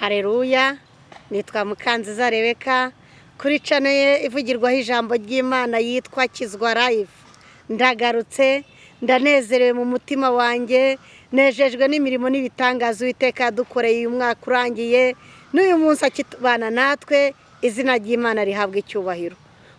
Haleluya, nitwa Mukanziza Rebeka, kuri channel ye ivugirwaho ijambo ry'Imana yitwa Kizwa Live. Ndagarutse, ndanezerewe mu mutima wanjye, nejejwe n'imirimo n'ibitangazo Uwiteka yadukoreye uyu mwaka urangiye, n'uyu munsi akitubana natwe, izina ry'Imana rihabwa icyubahiro.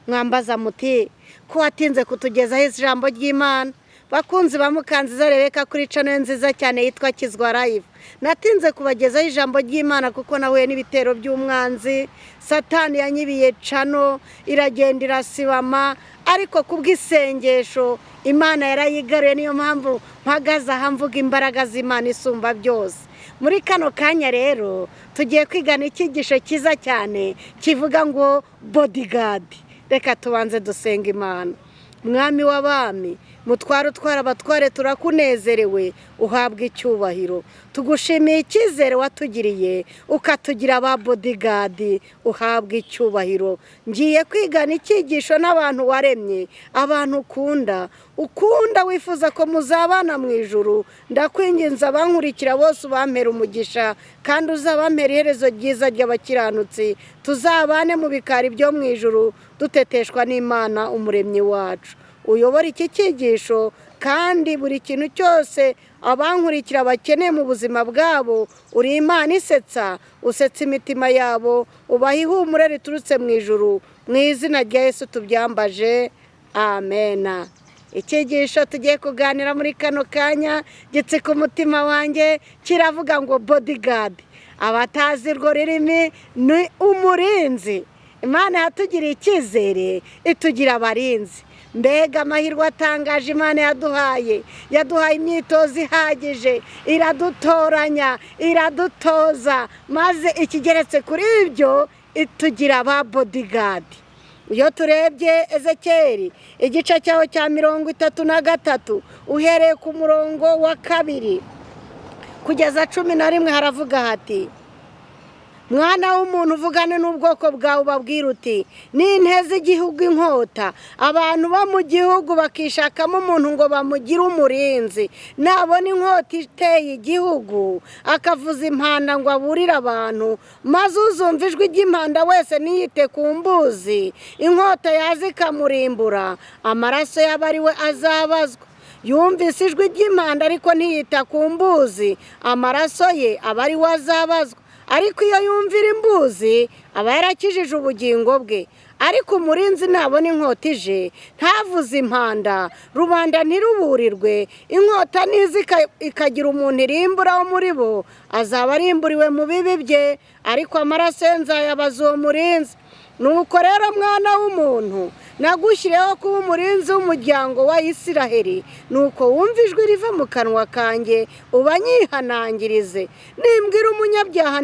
Mwambaza muti ko watinze kutugezaho ijambo ry'Imana? Bakunzi ba Mukanziza Rebeka kuri channel nziza cyane yitwa Kizwa Live. Natinze kubagezaho ijambo ry'Imana kuko nahuye n'ibitero by'umwanzi. Satani yanyibiye channel, iragenda irasibama, ariko kubw'isengesho Imana yarayigaruye, niyo mpamvu mpagaze aha mvuga imbaraga z'Imana isumba byose. Muri kano kanya rero tugiye kwigana icyigisho cyiza cyane kivuga ngo bodyguard. Reka tubanze dusenga Imana. Mwami w'abami, mutware utwara abatware, turakunezerewe, uhabwa icyubahiro. Tugushimiye icyizere watugiriye, ukatugira aba bodyguard, uhabwa icyubahiro. Ngiye kwigana icyigisho n'abantu waremye, abantu ukunda wifuza ko muzabana mu ijuru. Ndakwinginze abankurikira bose ubampera umugisha, kandi uzabampera iherezo ryiza ry'abakiranutsi. Tuzabane mu bikari byo mu ijuru, duteteshwa n'Imana umuremyi wacu. Uyobora iki cyigisho, kandi buri kintu cyose abankurikira bakeneye mu buzima bwabo, uri Imana isetsa, usetsa imitima yabo, ubaha ihumure riturutse mu ijuru. Mu izina rya Yesu tubyambaje, amen. Icyigisho tugiye kuganira muri kano kanya gitse ku mutima wanjye, kiravuga ngo bodyguard. Abatazi urwo rurimi ni umurinzi. Imana yatugiriye icyizere, itugira abarinzi. Mbega amahirwe atangaje Imana yaduhaye imyitozo ihagije, iradutoranya, iradutoza, maze ikigeretse kuri ibyo itugira aba bodyguard. Iyo turebye Ezekiyeli igice cyaho cya 33 uhereye ku murongo wa 2 kugeza 11 haravuga hati: Mwana w'umuntu, uvugane n'ubwoko bwawe ubabwira uti, ninteze igihugu inkota, abantu bo mu gihugu bakishakamo umuntu ngo bamugire umurinzi. Nabona inkota iteye igihugu, akavuza impanda ngo aburire abantu, maze uzumva ijwi ry'impanda wese niyite ku mbuzi, inkota yaza ikamurimbura, amaraso y'abari we azabazwa. Yumvise ijwi ry'impanda ariko ntiyita ku mbuzi, amaraso ye abari we azabazwa. Ariko iyo yumvira imbuzi, aba yarakijije ubugingo bwe. Ariko umurinzi nabona inkota ije, ntavuze impanda, rubanda ntiruburirwe, inkota niza ikagira umuntu irimbura wo muri bo, azaba arimburiwe mu bibi bye, ariko amaraso ye nzayabaza uwo murinzi. Nuko rero mwana w'umuntu, nagushyiriyeho kuba umurinzi w'umuryango wa Isiraheli. Nuko wumva ijwi riva mu kanwa kanjye, ubanyihanangirize. Nimbwira umunyabyaha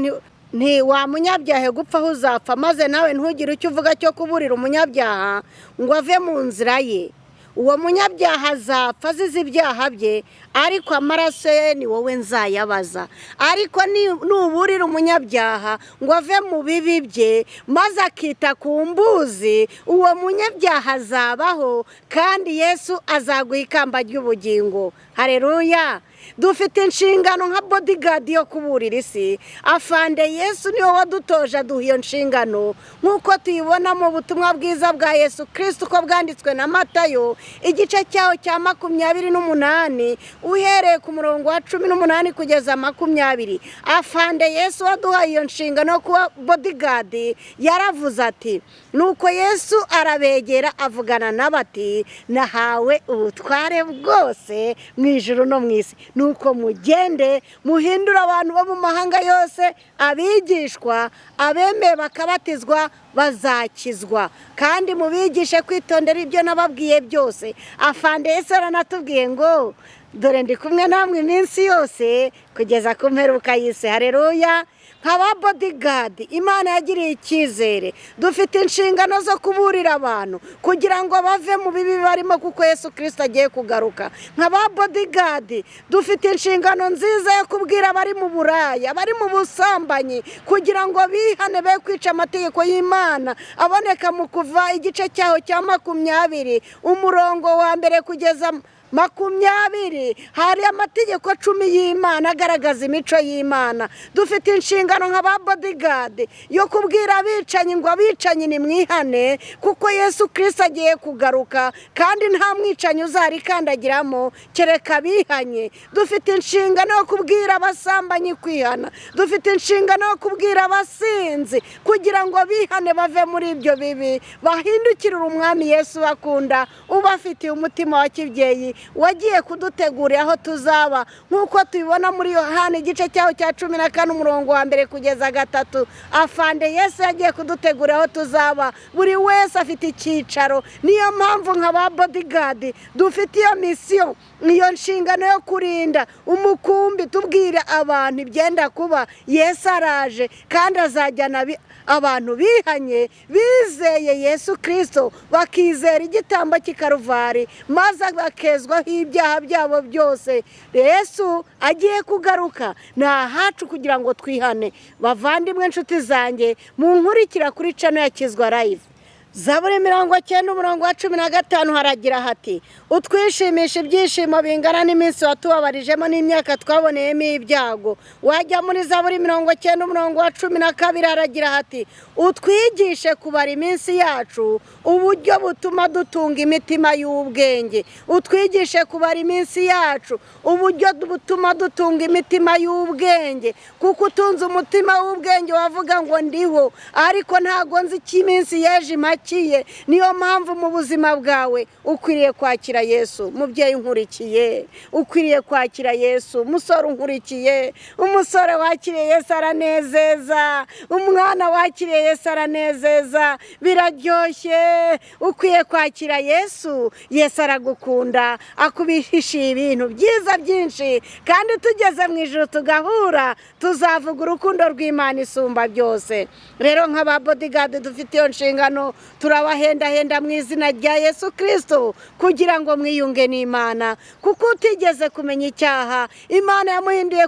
nti wa munyabyaha gupfa aho uzapfa, maze nawe ntugire icyo uvuga cyo kuburira umunyabyaha ngo ave mu nzira ye. Uwo munyabyaha azapfa azize ibyaha bye, ariko amaraso ye ni wowe nzayabaza. Ariko nuburira umunyabyaha ngo ave mu bibi bye, maze akita ku mbuzi, uwo munyabyaha azabaho, kandi Yesu azaguha ikamba ry'ubugingo. Haleluya! Dufite inshingano nka bodyguard yo kuburira isi. Afande Yesu niwe wadutoje aduha iyo nshingano, nk'uko tuyibona mu butumwa bwiza bwa Yesu Kristo uko bwanditswe na Matayo igice cyaho cya 28 uhereye ku murongo wa 18 kugeza 20. Afande Yesu waduha iyo nshingano yo kuba bodyguard yaravuze ati, nuko Yesu arabegera avugana n'abati, nahawe ubutware bwose mu ijuru no mu isi. Nuko mugende muhindura abantu bo mu mahanga yose abigishwa, abemeye bakabatizwa bazakizwa, kandi mubigishe kwitondera ibyo nababwiye byose. Afande Yesu aranatubwiye ngo, dore ndi kumwe namwe iminsi yose kugeza ku mperuka y'isi. Haleluya! Nk'aba bodyguard Imana yagiriye icyizere, dufite inshingano zo kuburira abantu kugira ngo bave mu bibi barimo, kuko Yesu Kristo agiye kugaruka. Nk'aba bodyguard dufite inshingano nziza yo kubwira abari mu buraya, abari mu busambanyi, kugira ngo bihane be kwica amategeko y'Imana. Aboneka mu Kuva igice cyaho cya 20 umurongo wa 1 kugeza 20 hari amategeko 10 y'Imana agaragaza imico y'Imana. Dufite inshingano nk'aba bodyguard yo kubwira abicanyi ngo abicanyi ni mwihane kuko Yesu Kristo agiye kugaruka kandi nta mwicanyi uzarikandagiramo kereka bihanye. Dufite inshingano yo kubwira abasambanyi kwihana. Dufite inshingano yo kubwira abasinzi kugira ngo bihane bave muri ibyo bibi bahindukirira umwami Yesu bakunda ubafitiye umutima wa kibyeyi wagiye kudutegurira aho tuzaba nk'uko tubibona muri Yohana igice cyaho cya 14 umurongo wa mbere kugeza 3. Afande Yesu yagiye kudutegurira aho tuzaba, buri wese afite icyicaro. Niyo mpamvu nk'aba bodyguard dufite iyo misiyo, iyo nshingano yo kurinda umukumbi tubwira abantu ibyenda kuba. Yesu araje kandi azajyana abantu bihanye bizeye Yesu Kristo bakizera igitambo cy'ikaruvari maze bakezwaho ibyaha byabo byose. Yesu agiye kugaruka nta hacu kugira ngo twihane. Bavandimwe inshuti zanjye munkurikira kuri channel ya Kizwa Live. Zaburi 90 umurongo wa 15 haragira hati utwishimisha ibyishimo bingana n'iminsi watubabarijemo n'imyaka twaboneyemo ibyago. Wajya muri Zaburi 90 umurongo wa 12 haragira hati utwigishe kubara iminsi yacu uburyo butuma dutunga imitima y'ubwenge. Utwigishe kubara iminsi yacu uburyo butuma dutunga imitima y'ubwenge, kuko utunze umutima w'ubwenge wavuga ngo ndiho ariko ntago nzi iminsi yeje makiye. Niyo mpamvu mu buzima bwawe ukwiriye kwakira Yesu. Mubyeyi nkurikiye ukwiriye kwakira Yesu. Musore nkurikiye, umusore wakiriye Yesu aranezeza, umwana wakiriye Yesu aranezeza, biraryoshye. Ukwiye kwakira Yesu. Yesu aragukunda, akubihishiye ibintu byiza byinshi, kandi tugeze mu ijuru tugahura tuzavuga urukundo rw'Imana isumba byose. Rero nk'aba bodyguard dufite iyo nshingano, turabahenda mu izina rya Yesu Kristo kugira ngo mwiyunge n'Imana, kuko utigeze kumenya icyaha Imana yamuhinduye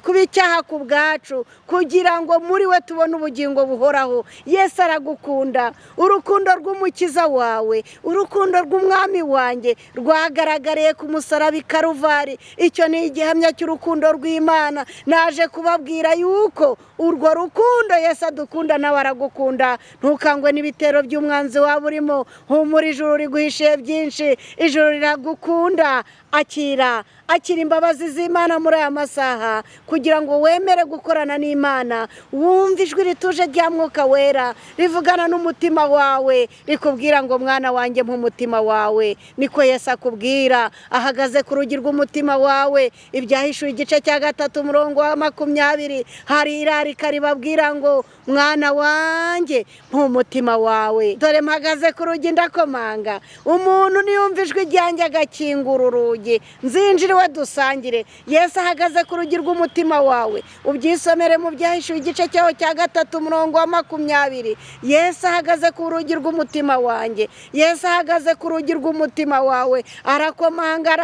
kuba icyaha ku bwacu kugira ngo muri we tubone ubugingo buhoraho. Yesu aragukunda. Urukundo rw'umukiza wawe, urukundo rw'umwami wanjye rwagaragariye ku musaraba i Karuvari. Icyo ni igihamya cy'urukundo rw'Imana. Naje kubabwira yuko urwo rukundo Yesu adukunda nawe aragukunda. Ntukangwe n'ibitero by'umwanzi waba urimo. Humura, ijuru riguhishiye byinshi, ijuru riragukunda. Akira imbabazi z'Imana muri aya masaha kugira ngo wemere gukorana n'Imana. Wumva ijwi rituje rya Mwuka Wera rivugana n'umutima wawe rikubwira ngo mwana wanjye nk'umutima wawe. Niko Yesu akubwira, ahagaze ku rugi rw'umutima wawe. Ibyahishuye igice cya 3 umurongo wa 20 hari irarika ribabwira ngo mwana wanjye nk'umutima wawe. Dore mpagaze ku rugi ndakomanga. Umuntu niyumva ijwi ryanjye agakingura urugi, nzinjire we dusangire. Yesu ahagaze ku rugi rw'umutima wawe. Ubyisomere mu byahishuye igice cyaho cya 3 umurongo wa 20. Yesu ahagaze ku rugi rw'umutima wanjye. Yesu ahagaze ku rugi rw'umutima wawe. Arakomanga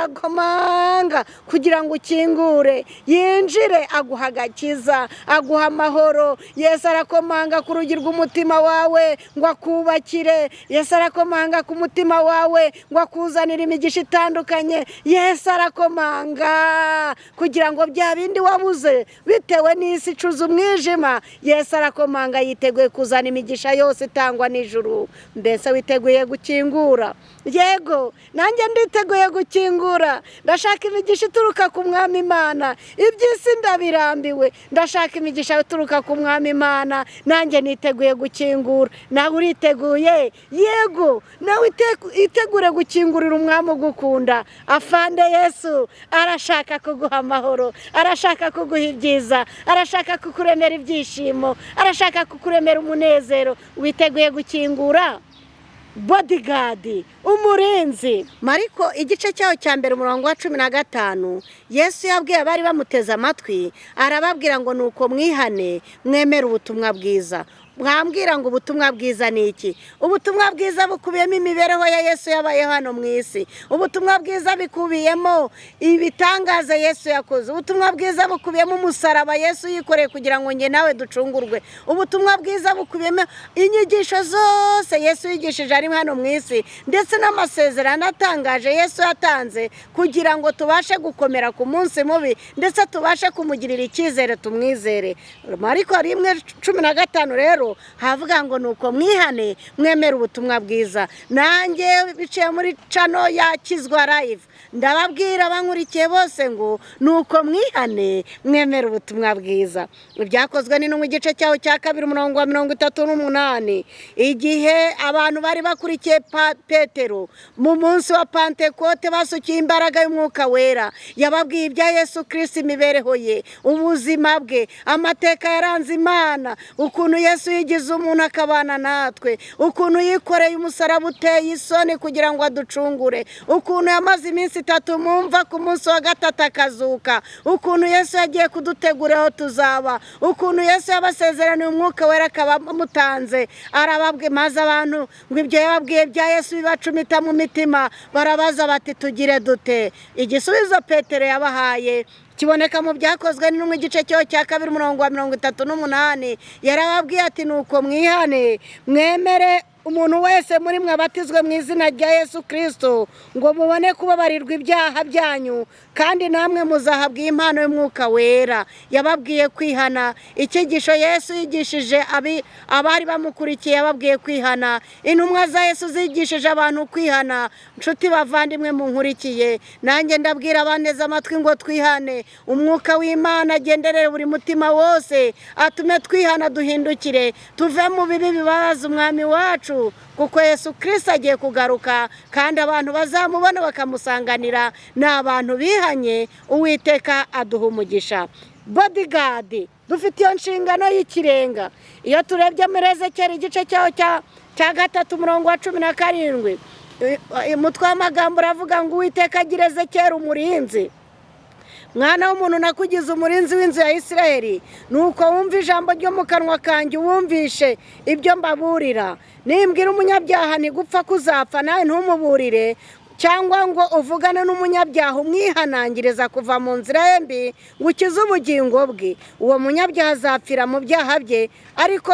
kugira ngo ukingure, yinjire, aguha agakiza, aguha amahoro. Yesu arakomanga ku rugi rw'umutima wawe ngo akubakire. Yesu arakomanga ku mutima wawe ngo akuzanire imigisha itandukanye. Yesu arakomanga kugira ngo bya bindi wabuze bitewe n'isi icuza umwijima, Yesu arakomanga yiteguye kuzana imigisha yose itangwa n'ijuru. Mbese witeguye gukingura? Yego, nanjye nditeguye gukingura. Ndashaka imigisha ituruka ku mwami Imana. Iby'isi ndabirambiwe, ndashaka imigisha ituruka ku mwami Imana. Nanjye niteguye gukingura. Nawe uriteguye? Yego, nawe itegure gukingurira umwami ugukunda. Afande Yesu arashaka kuguha amahoro, arashaka kuguha ibyiza, arashaka kukuremera ibyishimo, arashaka kukuremera umunezero. Witeguye gukingura? Bodyguard, umurinzi. Mariko igice cyaho cya 1 umurongo wa 15 Yesu yabwiye abari bamuteze amatwi arababwira ngo nuko mwihane mwemere ubutumwa bwiza. mwambwira ngo ubutumwa bwiza ni iki? Ubutumwa bwiza bukubiyemo imibereho ya Yesu yabayeho hano mu isi. Ubutumwa bwiza bikubiyemo ibitangaza Yesu yakoze. Ubutumwa bwiza bukubiyemo umusaraba Yesu yikoreye kugira ngo nge nawe ducungurwe. Ubutumwa bwiza bukubiyemo inyigisho zose Yesu yigishije ari hano mu isi, ndetse n'amasezerano atangaje Yesu yatanze kugira ngo tubashe gukomera ku munsi mubi, ndetse tubashe kumugirira icyizere, tumwizere. Mariko 1:15 rero havuga ngo nuko mwihane mwemera ubutumwa bwiza. Nanjye biciye muri channel ya Kizwa Live ndababwira abankurikiye bose ngo nuko mwihane mwemera ubutumwa bwiza. Ibyakozwe ni mu gice cyaho cya 2:38, igihe abantu bari bakurikiye Petero mu munsi wa Pentekote basukiye imbaraga y'Umwuka Wera, yababwiye ibya Yesu Kristo, imibereho ye, ubuzima bwe, amateka yaranze Imana, ukuntu Yesu yigize umuntu akabana natwe, ukuntu yikoreye umusaraba uteye isoni kugira ngo aducungure, ukuntu yamaze iminsi 3 mumva ku munsi wa 3 akazuka, ukuntu Yesu yagiye kudutegura aho tuzaba, ukuntu Yesu yabasezeraniye Umwuka Wera akabamutanze. Arababwe maze abantu ngo ibyo yababwiye bya Yesu bibacumita mu mitima, barabaza bati tugire dute? Igisubizo Petero yabahaye kiboneka mu Byakozwe ni mu gice cyo cya 2:38, yarababwiye ati nuko mwihane mwemere umuntu wese muri mwe abatizwe mu izina rya Yesu Kristo ngo mubone kubabarirwa ibyaha byanyu, kandi namwe muzahabwa impano y'Umwuka Wera. Yababwiye kwihana. Icyigisho Yesu yigishije abari bamukurikiye, yababwiye kwihana. Intumwa za Yesu zigishije abantu kwihana. Nshuti bavandimwe munkurikiye, nanjye ndabwira abaneza amatwi ngo twihane. Umwuka w'Imana agenderere buri mutima wose, atume twihana, duhindukire, tuve mu bibi bibabaza umwami wacu, kuko Yesu Kristo agiye kugaruka, kandi abantu bazamubona bakamusanganira ni abantu bihanye. Uwiteka aduha umugisha. Bodyguard dufite iyo nshingano y'ikirenga. Iyo turebye muri Ezekiyeli igice cyaho cya 3:17, umutwe w'amagambo uravuga ngo Uwiteka agira Ezekiyeli umurinzi. Mwana w'umuntu, nakugize umurinzi w'inzu ya Isiraheli, nuko wumva ijambo ryo mu kanwa kanjye, wumvishe ibyo mbaburira. Nimbwira umunyabyaha ni gupfa kuzapfa, nawe ntumuburire, cyangwa ngo uvugane n'umunyabyaha umwihanangiriza kuva mu nzira ye mbi ngo ukize ubugingo bwe, uwo munyabyaha azapfira mu byaha bye, ariko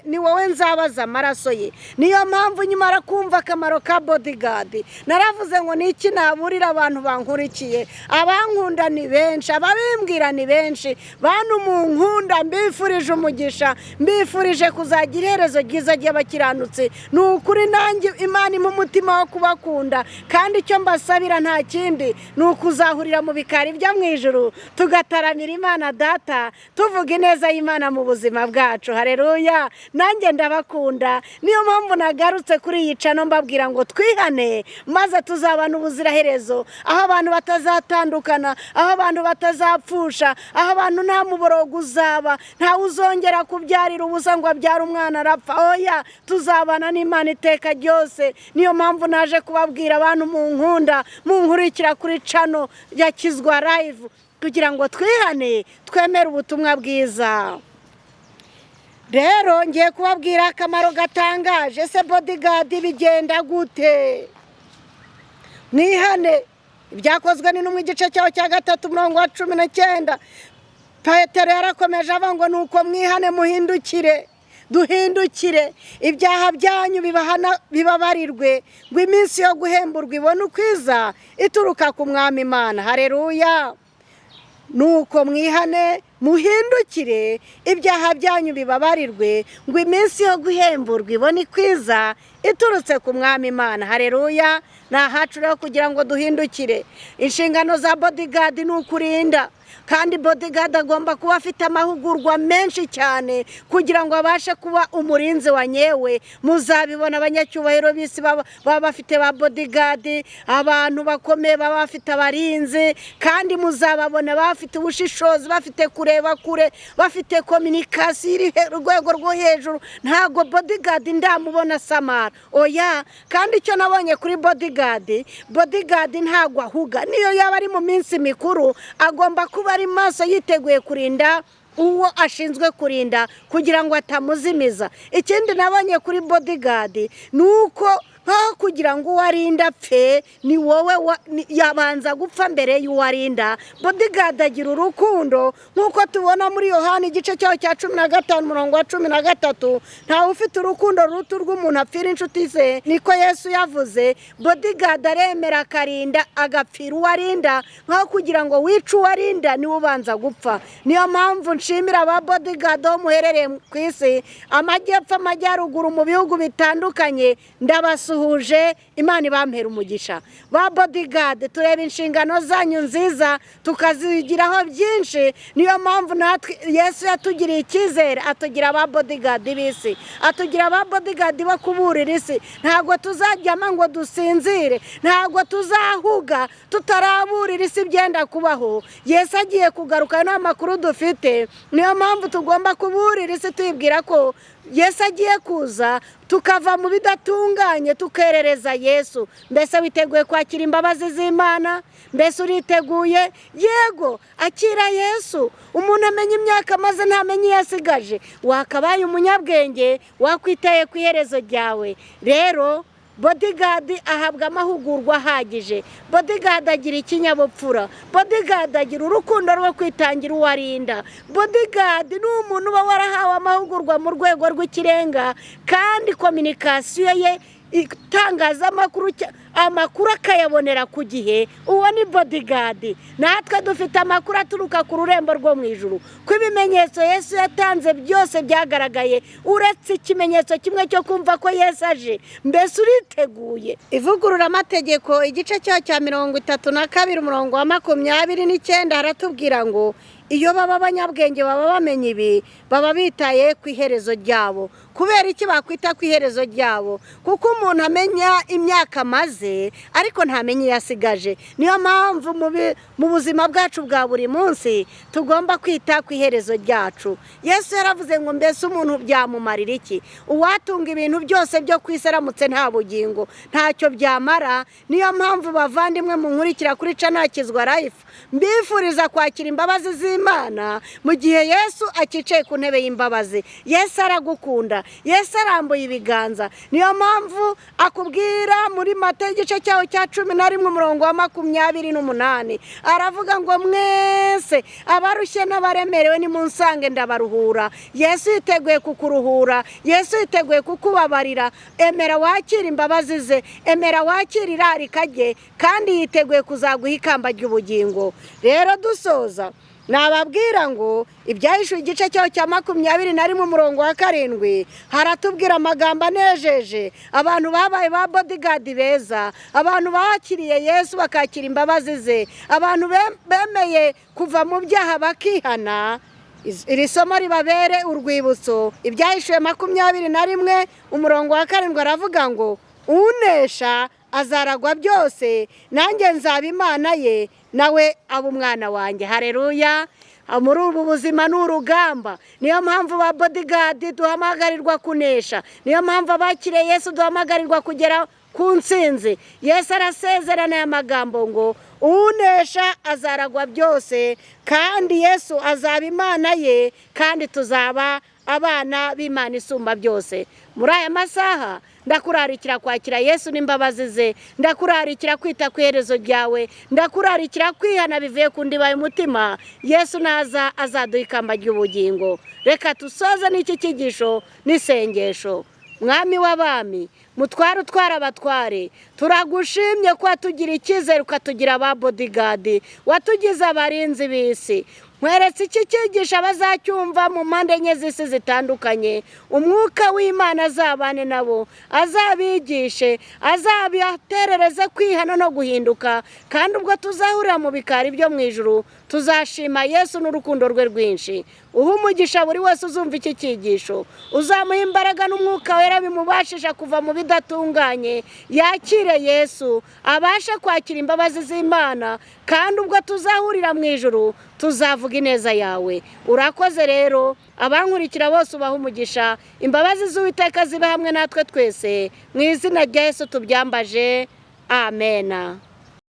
ni wowe nzabaza amaraso ye. Niyo mpamvu nyimara kumva akamaro ka bodyguard, naravuze ngo niki naburira abantu bankurikiye. Abankunda ni benshi, ababimbwira ni benshi. Bantu mu nkunda, mbifurije umugisha, mbifurije kuzagira iherezo ryiza ry'abakiranutsi. Ni ukuri nanjye Imana mu mutima wo kubakunda, kandi icyo mbasabira nta kindi ni ukuzahurira mu bikari byo mu ijuru, tugataramira Imana Data, tuvuga ineza y'Imana mu buzima bwacu. Haleluya! Nanjye ndabakunda, niyo mpamvu nagarutse kuri iyi channel mbabwira ngo twihane, maze tuzabana ubuziraherezo, aho abantu batazatandukana, aho abantu batazapfusha, aho abantu nta muborogo uzaba, nta uzongera kubyarira ubusa ngo abyara umwana arapfa. Oya, tuzabana n'Imana iteka ryose. Niyo mpamvu naje kubabwira abantu mu nkunda, munkurikira kuri channel ya Kizwa Live, kugira ngo twihane, twemere ubutumwa bwiza. Rero ngiye kubabwira akamaro gatangaje. Se bodyguard bigenda gute? Mwihane. Ibyakozwe ni mu gice cyaho cya 3:19, Petero yarakomeje avuga ngo nuko mwihane muhindukire, duhindukire, ibyaha byanyu bibabarirwe, ngo iminsi yo guhemburwa ibone ukwiza ituruka ku Mwami Imana. Haleluya! Nuko mwihane muhindukire, ibyaha byanyu bibabarirwe, ngo iminsi yo guhemburwa ibone ikwiza iturutse ku Mwami Imana. Haleluya! Nahacu rero kugira ngo duhindukire. Inshingano za bodyguard ni ukurinda, kandi bodyguard agomba kuba afite amahugurwa menshi cyane kugira ngo abashe kuba umurinzi wa nyewe. Muzabibona abanyacyubahiro bisi baba bafite ba bodyguard, abantu bakomeye baba bafite abarinzi, kandi muzababona bafite ubushishozi, bafite kureba kure, bafite communication iri rwego rwo hejuru. Ntago bodyguard ndamubona samara. Oya, kandi icyo nabonye kuri bodyguard ntago ahuga. Niyo yaba ari mu minsi mikuru, agomba kuba ari maso yiteguye kurinda uwo ashinzwe kurinda kugira ngo atamuzimiza. Ikindi nabonye kuri bodyguard ni uko nkaho kugira ngo uwarinda apfe ni wowe yabanza gupfa mbere y'uwarinda. Bodyguard agira urukundo nk'uko tubona muri Yohana igice cyaho cya 15 umurongo wa 13, ntawe ufite urukundo ruruta rw'umuntu apfira inshuti ze, niko Yesu yavuze. Bodyguard aremera akarinda agapfira uwarinda, nkaho kugira ngo wice uwarinda niwe ubanza gupfa. Niyo mpamvu nshimira aba bodyguard bo muherereye ku isi, amajyepfo, amajyaruguru, mu bihugu bitandukanye, ndabasuhuje. Imana ibampera umugisha. Ba bodyguard tureba inshingano zanyu nziza tukazigiraho byinshi. Niyo mpamvu natwe Yesu yatugiriye icyizere, atugira aba bodyguard b'isi, atugira aba bodyguard bo kuburira isi. Ntabwo tuzajyama ngo dusinzire, ntabwo tuzahuga tutaraburira isi byenda kubaho. Yesu agiye kugaruka, no makuru dufite. Niyo mpamvu tugomba kuburira isi tuyibwira ko Yesu agiye kuza, tukava mu bidatunganye tukerereza Yesu. Mbese witeguye kwakira imbabazi z'Imana? Mbese uriteguye? Yego, akira Yesu. Umuntu amenya imyaka maze ntamenye yasigaje. Wakabaye umunyabwenge, wakwitaye ku iherezo ryawe. Rero bodyguard ahabwa amahugurwa ahagije. Bodyguard agira ikinyabupfura. Bodyguard agira urukundo rwo kwitangira uwarinda. Bodyguard ni umuntu uba warahawe amahugurwa mu rwego rw'ikirenga, kandi communication ye itangazamakuru amakuru akayabonera ku gihe. Uwo ni bodyguard. Natwe dufite amakuru aturuka ku rurembo rwo mu ijuru, ko ibimenyetso Yesu yatanze byose byagaragaye, uretse ikimenyetso kimwe cyo kumva ko Yesu aje. Mbese uriteguye? Ivugurura amategeko igice cyaho cya 32 umurongo wa 29 haratubwira ngo iyo baba abanyabwenge baba bamenye ibi, baba bitaye ku iherezo ryabo. Kubera iki bakwita ku iherezo ryabo? Kuko umuntu amenya imyaka maze ariko ntamenye yasigaje. Niyo mpamvu mu buzima bwacu bwa buri munsi tugomba kwita ku iherezo ryacu. Yesu yaravuze ngo mbese umuntu byamumarira iki? Uwatunga ibintu byose byo kwisaramutse nta bugingo, ntacyo byamara. Niyo mpamvu bavandimwe mu nkurikira kuri channel Kizwa Life, mbifuriza kwakira imbabazi z'Imana mu gihe Yesu akicaye ku ntebe y'imbabazi. Yesu aragukunda, Yesu arambuye ibiganza. Niyo mpamvu akubwira muri Mateyo igice cyaho cya 11 umurongo wa 28, aravuga ngo mwese abarushye n'abaremerewe nimunsange ndabaruhura. Yesu yiteguye kukuruhura, Yesu yiteguye kukubabarira. Emera wakira imbabazi ze, emera wakira irarika rye, kandi yiteguye kuzaguha ikamba ry'ubugingo. Rero dusoza nababwira ngo ibyahishuwe igice cyaho cya 21 umurongo wa 7 haratubwira amagambo anejeje. Abantu babaye ba bodyguard beza, abantu bakiriye Yesu bakakira imbabazi ze, abantu bemeye kuva mu byaha bakihana. Iri somo ribabere urwibutso. Ibyahishuwe 21 umurongo wa 7 aravuga ngo unesha azaragwa byose, nanjye nzaba Imana ye, nawe aba umwana wanjye. Haleluya. Muri ubu buzima n'urugamba. Niyo mpamvu ba bodyguard duhamagarirwa kunesha. Niyo mpamvu abakiriye Yesu duhamagarirwa kugera ku ntsinzi. Yesu arasezerana aya magambo ngo unesha azaragwa byose, kandi Yesu azaba Imana ye, kandi tuzaba abana b'Imana isumba byose. Muri aya masaha ndakurarikira kwakira Yesu n'imbabazi ze, ndakurarikira kwita ku iherezo ryawe, ndakurarikira kwihana bivuye ku ndiba y'umutima. Yesu naza azaduha ikamba ry'ubugingo. Reka tusoze n'iki cyigisho n'isengesho. Mwami w'abami, mutware utwara abatware, turagushimye ko watugira icyizere ukatugira aba bodyguard, watugize abarinzi b'isi. Nkweretse iki cyigisha abazacyumva mu mpande enye z'isi zitandukanye. Umwuka w'Imana azabane nabo, azabigishe, azabaterereze kwihana no guhinduka, kandi ubwo tuzahurira mu bikari byo mu ijuru tuzashima Yesu n'urukundo rwe rwinshi. Uha umugisha buri wese uzumva iki cyigisho, uzamuha imbaraga n'umwuka wera bimubashisha kuva mu bidatunganye. Yakire Yesu, abashe kwakira imbabazi z'Imana, kandi ubwo tuzahurira mu ijuru tuzavuga ineza yawe. Urakoze rero, abankurikira bose ubaha umugisha. Imbabazi z'Uwiteka zibe hamwe natwe twese, mu izina rya Yesu tubyambaje. Amen.